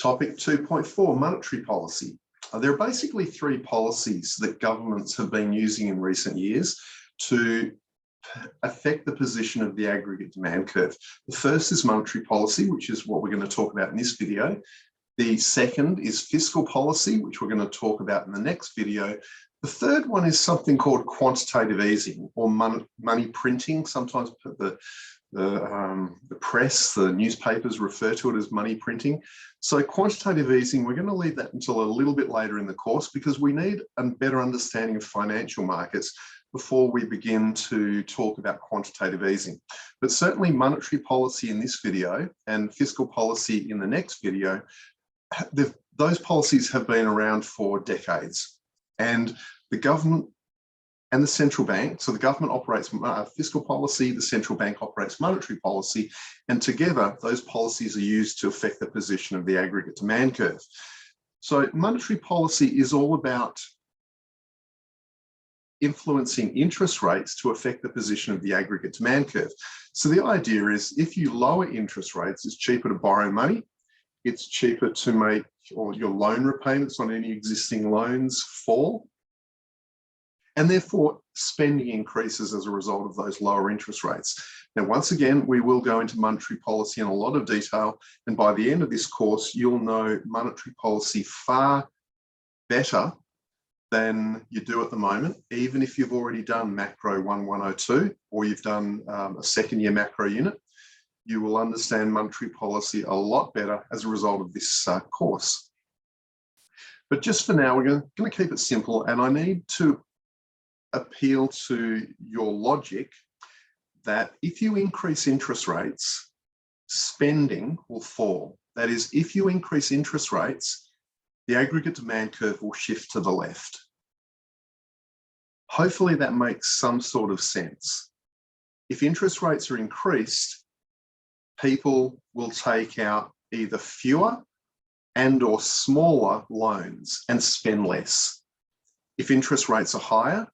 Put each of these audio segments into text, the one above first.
Topic 2.4, monetary policy. There are basically three policies that governments have been using in recent years to affect the position of the aggregate demand curve. The first is monetary policy, which is what we're going to talk about in this video. The second is fiscal policy, which we're going to talk about in the next video. The third one is something called quantitative easing or money printing. Sometimes the press, the newspapers refer to it as money printing. So quantitative easing, we're going to leave that until a little bit later in the course because we need a better understanding of financial markets before we begin to talk about quantitative easing. But certainly monetary policy in this video and fiscal policy in the next video, those policies have been around for decades. And the government and the central bank, so the government operates fiscal policy, the central bank operates monetary policy, and together those policies are used to affect the position of the aggregate demand curve. So monetary policy is all about influencing interest rates to affect the position of the aggregate demand curve. So the idea is if you lower interest rates, it's cheaper to borrow money, it's cheaper to make or your loan repayments on any existing loans fall, and therefore spending increases as a result of those lower interest rates. Now, once again, we will go into monetary policy in a lot of detail, and by the end of this course, you'll know monetary policy far better than you do at the moment, even if you've already done Macro 1102 or you've done a second year macro unit. You will understand monetary policy a lot better as a result of this course. But just for now, we're going to keep it simple, and I need to appeal to your logic that if you increase interest rates, spending will fall. That is, if you increase interest rates, the aggregate demand curve will shift to the left. Hopefully that makes some sort of sense. If interest rates are increased, people will take out either fewer and or smaller loans and spend less. If interest rates are higher,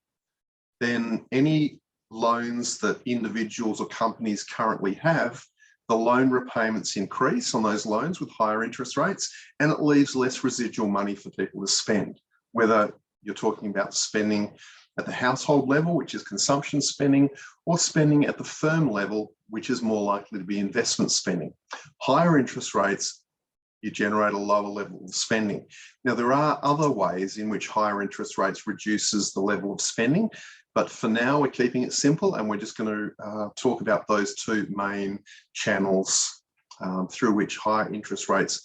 then any loans that individuals or companies currently have, the loan repayments increase on those loans with higher interest rates, and it leaves less residual money for people to spend, whether you're talking about spending at the household level, which is consumption spending, or spending at the firm level, which is more likely to be investment spending. Higher interest rates, you generate a lower level of spending. Now, there are other ways in which higher interest rates reduces the level of spending, but for now, we're keeping it simple, and we're just going to talk about those two main channels through which higher interest rates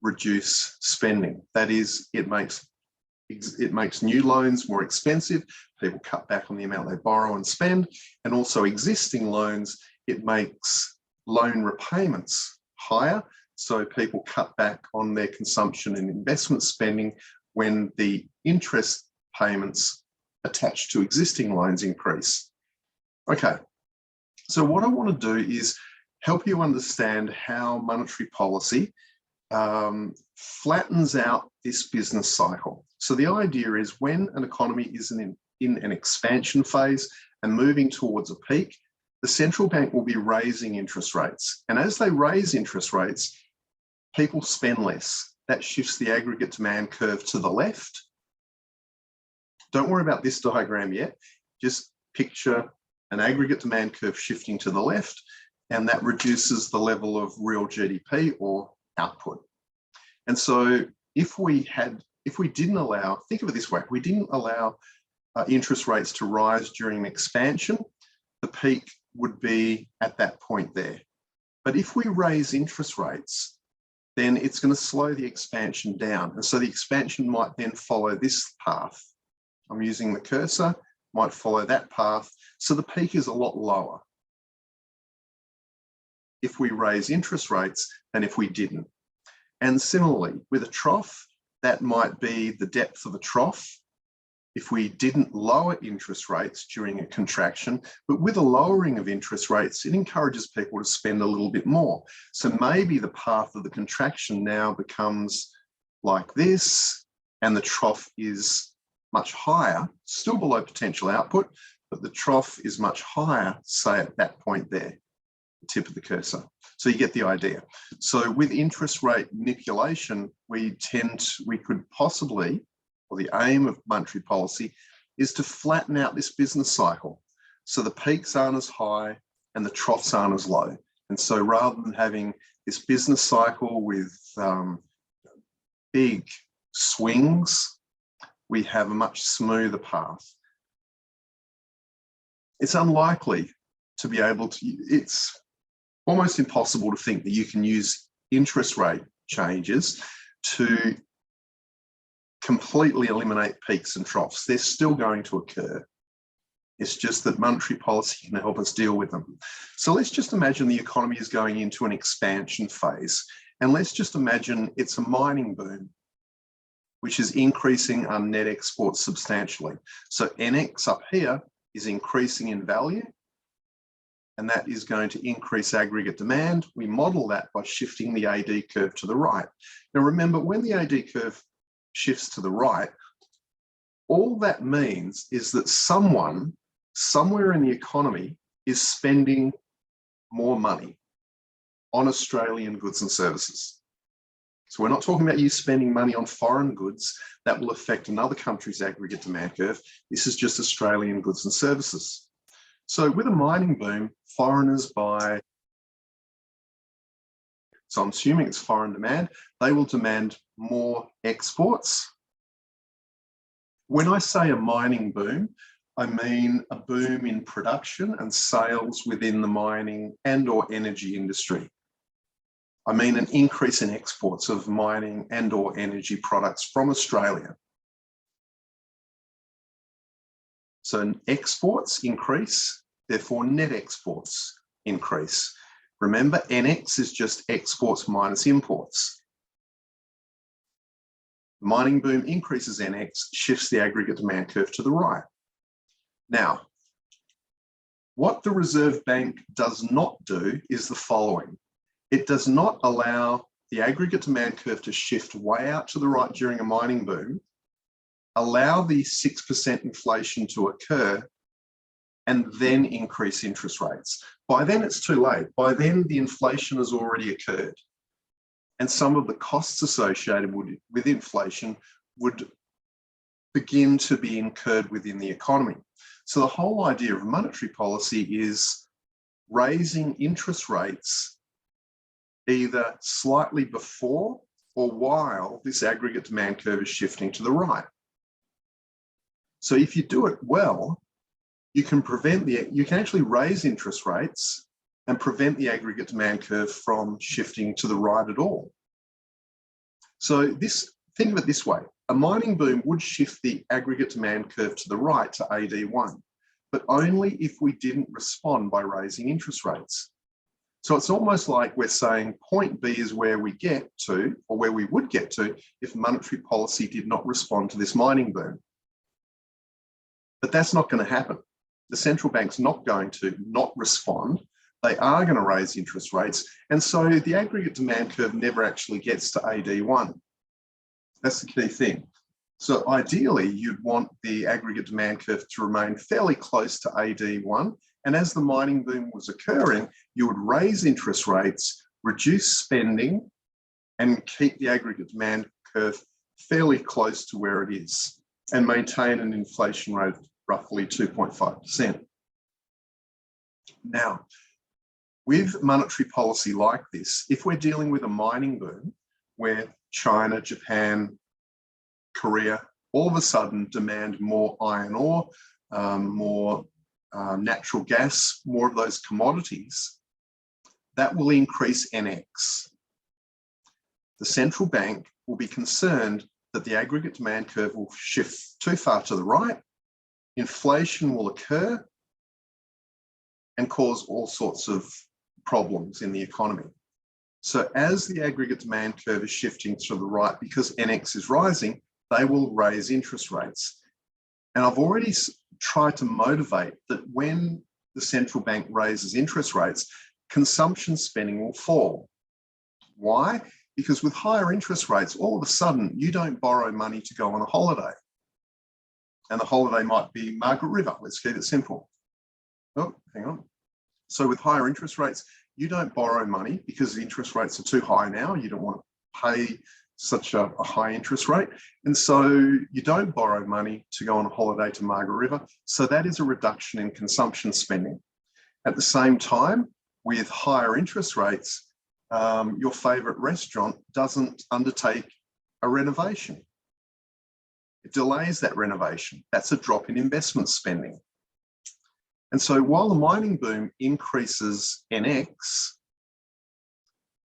reduce spending. That is, it makes new loans more expensive, people cut back on the amount they borrow and spend, and also existing loans, it makes loan repayments higher, so people cut back on their consumption and investment spending when the interest payments attached to existing loans increase. Okay, so what I want to do is help you understand how monetary policy flattens out this business cycle. So the idea is when an economy is in an expansion phase and moving towards a peak, the central bank will be raising interest rates. And as they raise interest rates, people spend less. That shifts the aggregate demand curve to the left. Don't worry about this diagram yet. Just picture an aggregate demand curve shifting to the left, and that reduces the level of real GDP or output. And so if we didn't allow, think of it this way, if we didn't allow interest rates to rise during an expansion, the peak would be at that point there. But if we raise interest rates, then it's going to slow the expansion down. And so the expansion might then follow this path. I'm using the cursor, might follow that path. So the peak is a lot lower if we raise interest rates than if we didn't. And similarly, with a trough, that might be the depth of a trough if we didn't lower interest rates during a contraction. But with a lowering of interest rates, it encourages people to spend a little bit more. So maybe the path of the contraction now becomes like this, and the trough is much higher, still below potential output, but the trough is much higher, say at that point there, the tip of the cursor. So you get the idea. So with interest rate manipulation, we could possibly, or the aim of monetary policy is to flatten out this business cycle. So the peaks aren't as high and the troughs aren't as low. And so rather than having this business cycle with big swings, we have a much smoother path. It's unlikely to be able to, it's almost impossible to think that you can use interest rate changes to completely eliminate peaks and troughs. They're still going to occur. It's just that monetary policy can help us deal with them. So let's just imagine the economy is going into an expansion phase. And let's just imagine it's a mining boom, which is increasing our net exports substantially. So NX up here is increasing in value, and that is going to increase aggregate demand. We model that by shifting the AD curve to the right. Now remember, when the AD curve shifts to the right, all that means is that someone, somewhere in the economy, is spending more money on Australian goods and services. So we're not talking about you spending money on foreign goods that will affect another country's aggregate demand curve. This is just Australian goods and services. So with a mining boom, foreigners buy, so I'm assuming it's foreign demand, they will demand more exports. When I say a mining boom, I mean a boom in production and sales within the mining and/or energy industry. I mean an increase in exports of mining and/or energy products from Australia. So exports increase, therefore net exports increase. Remember, NX is just exports minus imports. The mining boom increases NX, shifts the aggregate demand curve to the right. Now, what the Reserve Bank does not do is the following. It does not allow the aggregate demand curve to shift way out to the right during a mining boom, allow the 6% inflation to occur, and then increase interest rates. By then it's too late. By then the inflation has already occurred. And some of the costs associated with inflation would begin to be incurred within the economy. So the whole idea of monetary policy is raising interest rates either slightly before or while this aggregate demand curve is shifting to the right. So if you do it well, you can actually raise interest rates and prevent the aggregate demand curve from shifting to the right at all. So think of it this way, a mining boom would shift the aggregate demand curve to the right to AD1, but only if we didn't respond by raising interest rates. So it's almost like we're saying point B is where we get to, or where we would get to, if monetary policy did not respond to this mining boom. But that's not going to happen. The central bank's not going to not respond. They are going to raise interest rates. And so the aggregate demand curve never actually gets to AD1. That's the key thing. So ideally, you'd want the aggregate demand curve to remain fairly close to AD1. And as the mining boom was occurring, you would raise interest rates, reduce spending, and keep the aggregate demand curve fairly close to where it is, and maintain an inflation rate of roughly 2.5%. Now, with monetary policy like this, if we're dealing with a mining boom where China, Japan, Korea all of a sudden demand more iron ore, more natural gas, more of those commodities, that will increase NX. The central bank will be concerned that the aggregate demand curve will shift too far to the right, inflation will occur and cause all sorts of problems in the economy. So as the aggregate demand curve is shifting to the right because NX is rising, they will raise interest rates. And I've already tried to motivate that when the central bank raises interest rates, consumption spending will fall. Why? Because with higher interest rates, all of a sudden, you don't borrow money to go on a holiday. And the holiday might be Margaret River. Let's keep it simple. Oh, hang on. So with higher interest rates, you don't borrow money because the interest rates are too high now. You don't want to pay such a high interest rate. And so you don't borrow money to go on a holiday to Margaret River. So that is a reduction in consumption spending. At the same time, with higher interest rates, your favourite restaurant doesn't undertake a renovation. It delays that renovation. That's a drop in investment spending. And so while the mining boom increases NX,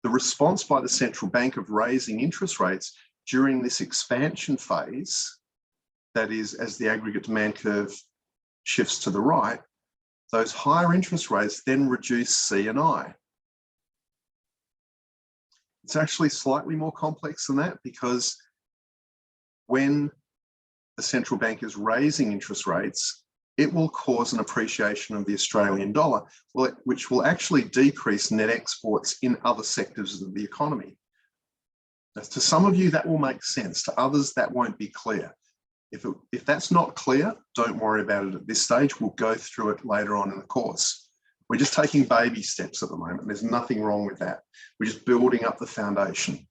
the response by the central bank of raising interest rates during this expansion phase, that is, as the aggregate demand curve shifts to the right, those higher interest rates then reduce C and I. It's actually slightly more complex than that, because when the central bank is raising interest rates, it will cause an appreciation of the Australian dollar, which will actually decrease net exports in other sectors of the economy. Now, to some of you, that will make sense. To others, that won't be clear. If that's not clear, don't worry about it at this stage. We'll go through it later on in the course. We're just taking baby steps at the moment. There's nothing wrong with that. We're just building up the foundation.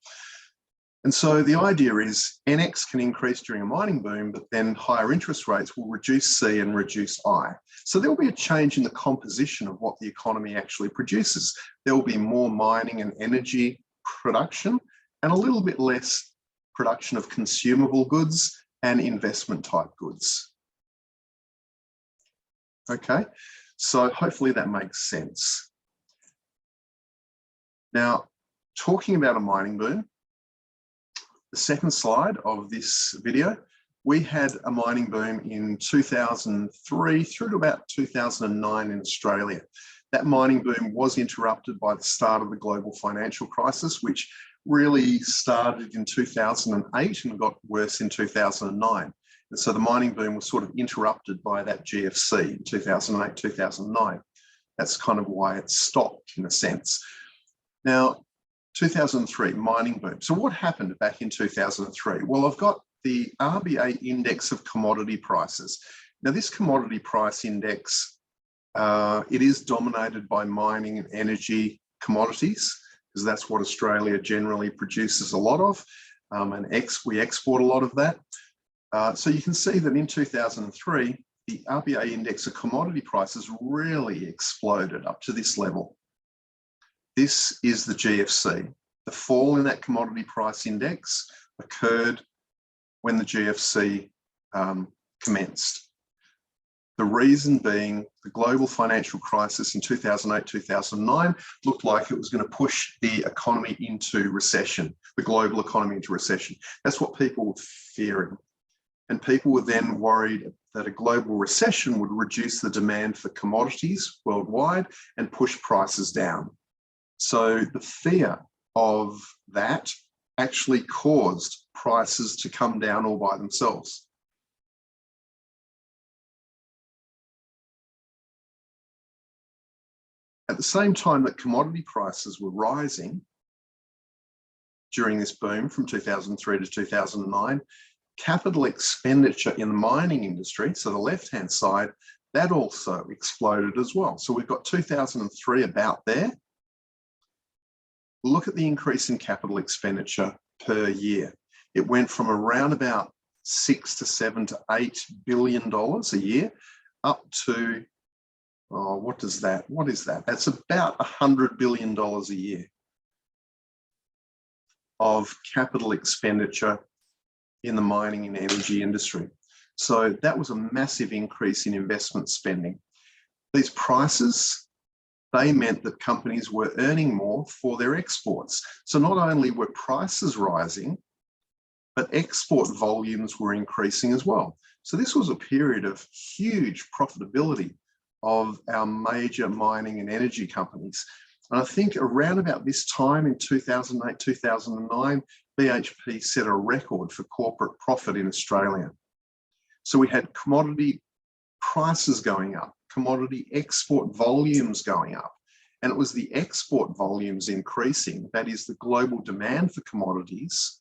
And so the idea is NX can increase during a mining boom, but then higher interest rates will reduce C and reduce I. So there will be a change in the composition of what the economy actually produces. There will be more mining and energy production and a little bit less production of consumable goods and investment type goods. Okay, so hopefully that makes sense. Now, talking about a mining boom, the second slide of this video, we had a mining boom in 2003 through to about 2009 in Australia. That mining boom was interrupted by the start of the global financial crisis, which really started in 2008 and got worse in 2009. And so the mining boom was sort of interrupted by that GFC in 2008, 2009. That's kind of why it stopped in a sense. Now, 2003, mining boom. So what happened back in 2003? Well, I've got the RBA index of commodity prices. Now, this commodity price index, it is dominated by mining and energy commodities, because that's what Australia generally produces a lot of, and we export a lot of that. So you can see that in 2003, the RBA index of commodity prices really exploded up to this level. This is the GFC. The fall in that commodity price index occurred when the GFC commenced. The reason being the global financial crisis in 2008, 2009 looked like it was going to push the economy into recession, the global economy into recession. That's what people were fearing. And people were then worried that a global recession would reduce the demand for commodities worldwide and push prices down. So the fear of that actually caused prices to come down all by themselves. At the same time that commodity prices were rising during this boom from 2003 to 2009, capital expenditure in the mining industry, so the left-hand side, that also exploded as well. So we've got 2003 about there. Look at the increase in capital expenditure per year. It went from around about $6 to $7 to $8 billion a year up to, oh, what is that? That's about $100 billion a year of capital expenditure in the mining and energy industry. So that was a massive increase in investment spending. These prices, they meant that companies were earning more for their exports. So not only were prices rising, but export volumes were increasing as well. So this was a period of huge profitability of our major mining and energy companies. And I think around about this time in 2008, 2009, BHP set a record for corporate profit in Australia. So we had commodity prices going up, commodity export volumes going up, and it was the export volumes increasing, that is the global demand for commodities,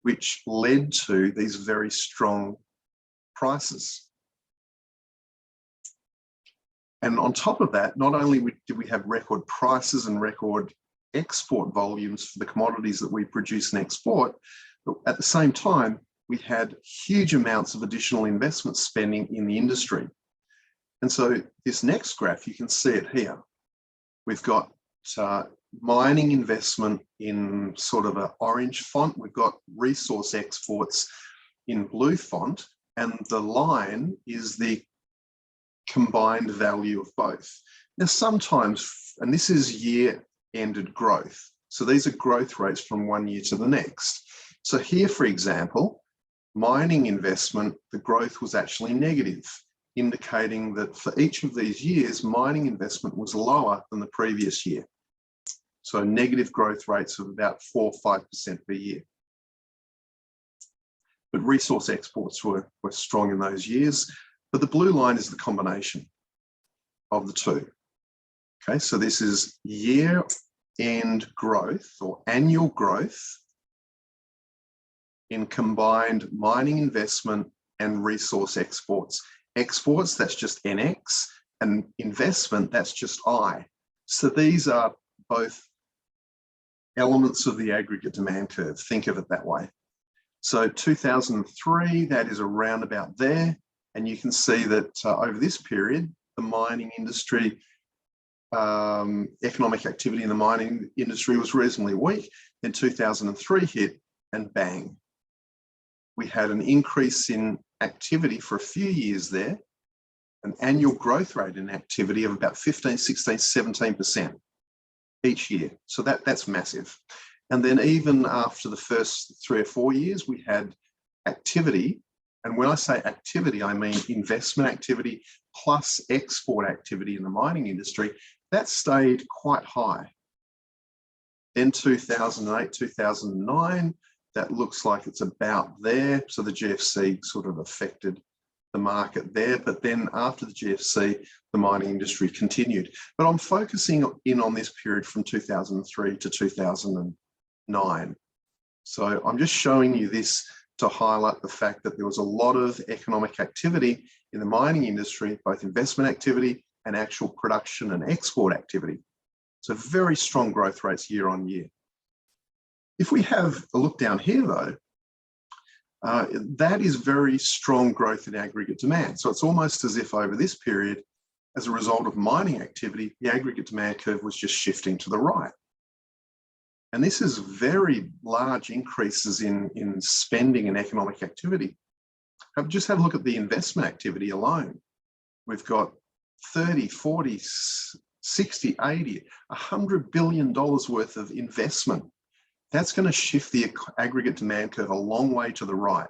which led to these very strong prices. And on top of that, not only did we have record prices and record export volumes for the commodities that we produce and export, but at the same time, we had huge amounts of additional investment spending in the industry. And so this next graph, you can see it here. We've got mining investment in sort of an orange font. We've got resource exports in blue font, and the line is the combined value of both. Now, sometimes, and this is year-ended growth, so these are growth rates from one year to the next. So here, for example, mining investment, the growth was actually negative, indicating that for each of these years, mining investment was lower than the previous year. So negative growth rates of about 4 or 5% per year. But resource exports were strong in those years. But the blue line is the combination of the two. Okay, so this is year-end growth or annual growth in combined mining investment and resource exports. Exports, that's just NX, and investment, that's just I. So these are both elements of the aggregate demand curve. Think of it that way. So 2003, that is around about there. And you can see that over this period, the mining industry, economic activity in the mining industry was reasonably weak. Then 2003 hit and bang. We had an increase in activity for a few years there, an annual growth rate in activity of about 15, 16, 17% each year. So that's massive. And then even after the first 3 or 4 years, we had activity. And when I say activity, I mean investment activity plus export activity in the mining industry. That stayed quite high. Then 2008, 2009, that looks like it's about there. So the GFC sort of affected the market there. But then after the GFC, the mining industry continued. But I'm focusing in on this period from 2003 to 2009. So I'm just showing you this to highlight the fact that there was a lot of economic activity in the mining industry, both investment activity and actual production and export activity. So very strong growth rates year on year. If we have a look down here though, that is very strong growth in aggregate demand. So it's almost as if over this period, as a result of mining activity, the aggregate demand curve was just shifting to the right. And this is very large increases in spending and economic activity. Just have a look at the investment activity alone. We've got 30, 40, 60, 80, $100 billion worth of investment. That's going to shift the aggregate demand curve a long way to the right.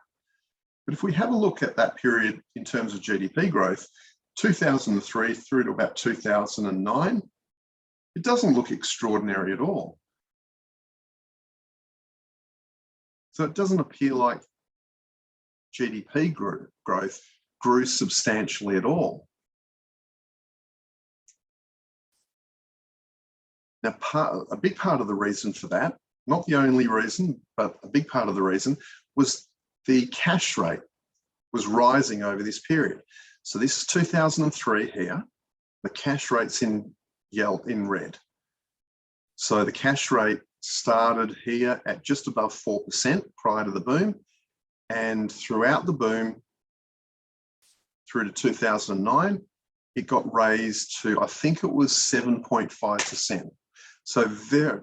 But if we have a look at that period in terms of GDP growth, 2003 through to about 2009, it doesn't look extraordinary at all. So it doesn't appear like GDP growth grew substantially at all. Now, a big part of the reason for that, not the only reason, but a big part of the reason was the cash rate was rising over this period. So this is 2003 here. The cash rate's in red. So the cash rate started here at just above 4% prior to the boom. And throughout the boom, through to 2009, it got raised to, I think it was 7.5%. So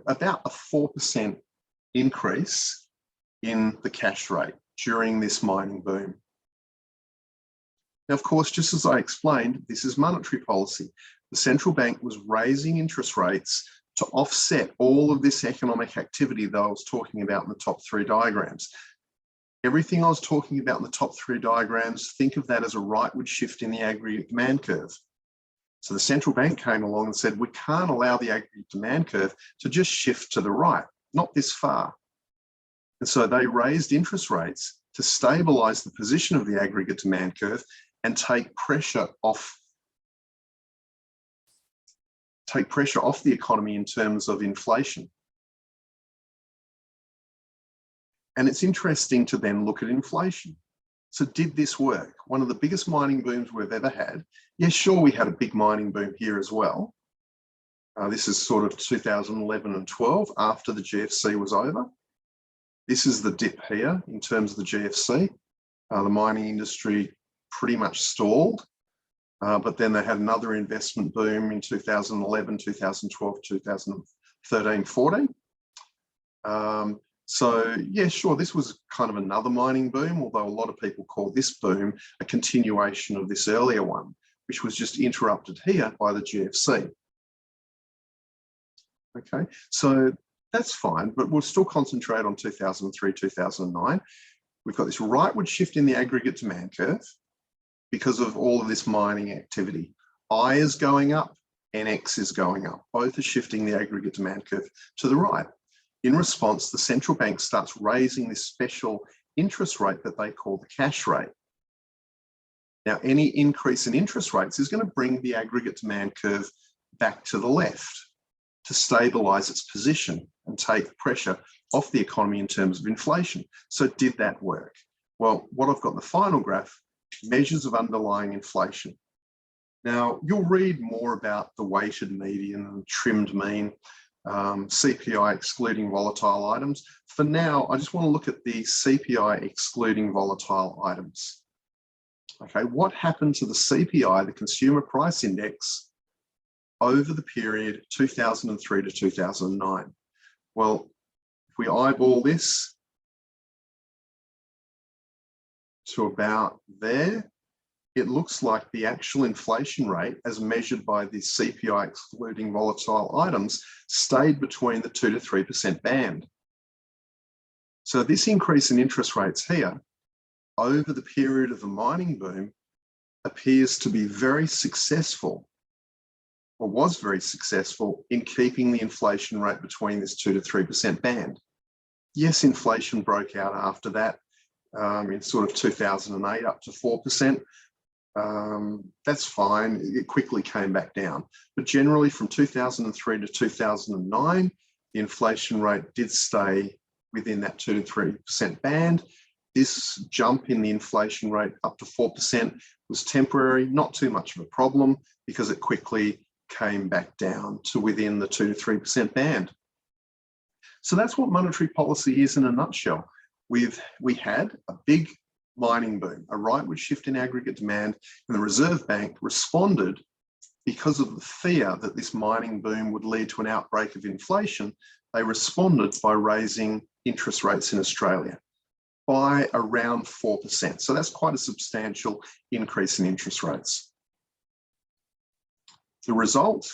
about a 4% increase in the cash rate during this mining boom. Now, of course, just as I explained, this is monetary policy. The central bank was raising interest rates to offset all of this economic activity that I was talking about in the top 3 diagrams. Everything I was talking about in the top 3 diagrams, think of that as a rightward shift in the aggregate demand curve. So the central bank came along and said, we can't allow the aggregate demand curve to just shift to the right, not this far. And so they raised interest rates to stabilize the position of the aggregate demand curve and take pressure off the economy in terms of inflation. And it's interesting to then look at inflation. So did this work? One of the biggest mining booms we've ever had. Yeah, sure, we had a big mining boom here as well. This is sort of 2011 and 12 after the GFC was over. This is the dip here in terms of the GFC. The mining industry pretty much stalled, but then they had another investment boom in 2011, 2012, 2013, 14. So yeah, sure, this was kind of another mining boom, although a lot of people call this boom a continuation of this earlier one, which was just interrupted here by the GFC. Okay, so that's fine, but we'll still concentrate on 2003, 2009. We've got this rightward shift in the aggregate demand curve because of all of this mining activity. I is going up and X is going up. Both are shifting the aggregate demand curve to the right. In response, the central bank starts raising this special interest rate that they call the cash rate. Now, any increase in interest rates is going to bring the aggregate demand curve back to the left to stabilise its position and take pressure off the economy in terms of inflation. So did that work? Well, what I've got in the final graph, measures of underlying inflation. Now, you'll read more about the weighted median and trimmed mean, CPI excluding volatile items. For now, I just want to look at the CPI excluding volatile items. Okay, what happened to the CPI, the Consumer Price Index, over the period 2003 to 2009? Well, if we eyeball this to about there, it looks like the actual inflation rate as measured by the CPI excluding volatile items stayed between the 2 to 3% band. So this increase in interest rates here over the period of the mining boom appears to be very successful, or was very successful, in keeping the inflation rate between this 2 to 3% band. Yes, inflation broke out after that in sort of 2008 up to 4%. That's fine, it quickly came back down. But generally from 2003 to 2009, the inflation rate did stay within that 2 to 3% band. This jump in the inflation rate up to 4% was temporary, not too much of a problem because it quickly came back down to within the 2 to 3% band. So that's what monetary policy is in a nutshell. We had a big mining boom, a rightward shift in aggregate demand, and the Reserve Bank responded because of the fear that this mining boom would lead to an outbreak of inflation. They responded by raising interest rates in Australia by around 4%. So that's quite a substantial increase in interest rates. The result,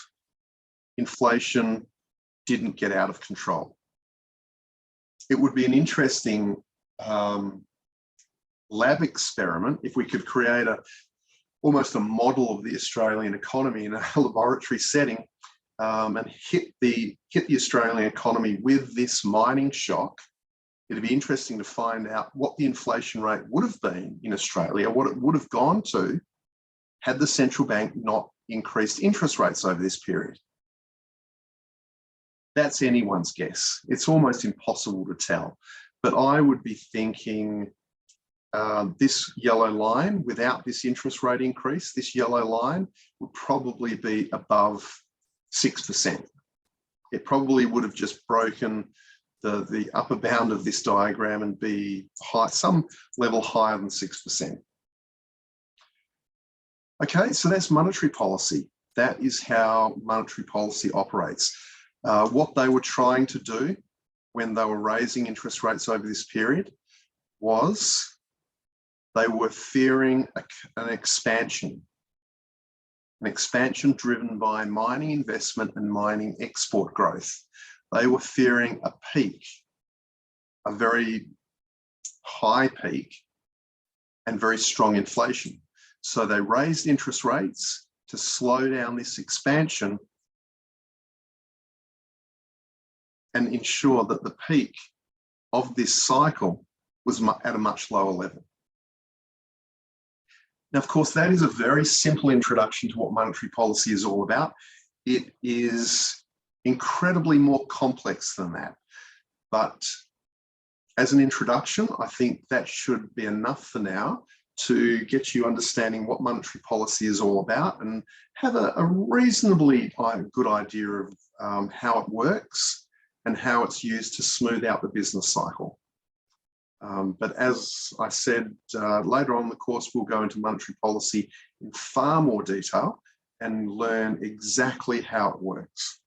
inflation didn't get out of control. It would be an interesting lab experiment if we could create almost a model of the Australian economy in a laboratory setting and hit the Australian economy with this mining shock. It'd be interesting to find out what the inflation rate would have been in Australia, what it would have gone to had the central bank not increased interest rates over this period. That's anyone's guess. It's almost impossible to tell. But I would be thinking this yellow line, without this interest rate increase, this yellow line would probably be above 6%. It probably would have just broken the upper bound of this diagram and be high, some level higher than 6%. Okay, so that's monetary policy. That is how monetary policy operates. What they were trying to do when they were raising interest rates over this period was they were fearing an expansion driven by mining investment and mining export growth. They were fearing a peak, a very high peak and very strong inflation. So they raised interest rates to slow down this expansion and ensure that the peak of this cycle was at a much lower level. Now, of course, that is a very simple introduction to what monetary policy is all about. It is incredibly more complex than that. But As an introduction, I think that should be enough for now to get you understanding what monetary policy is all about and have a reasonably good idea of how it works and how it's used to smooth out the business cycle. But as I said, later on in the course, we'll go into monetary policy in far more detail and learn exactly how it works.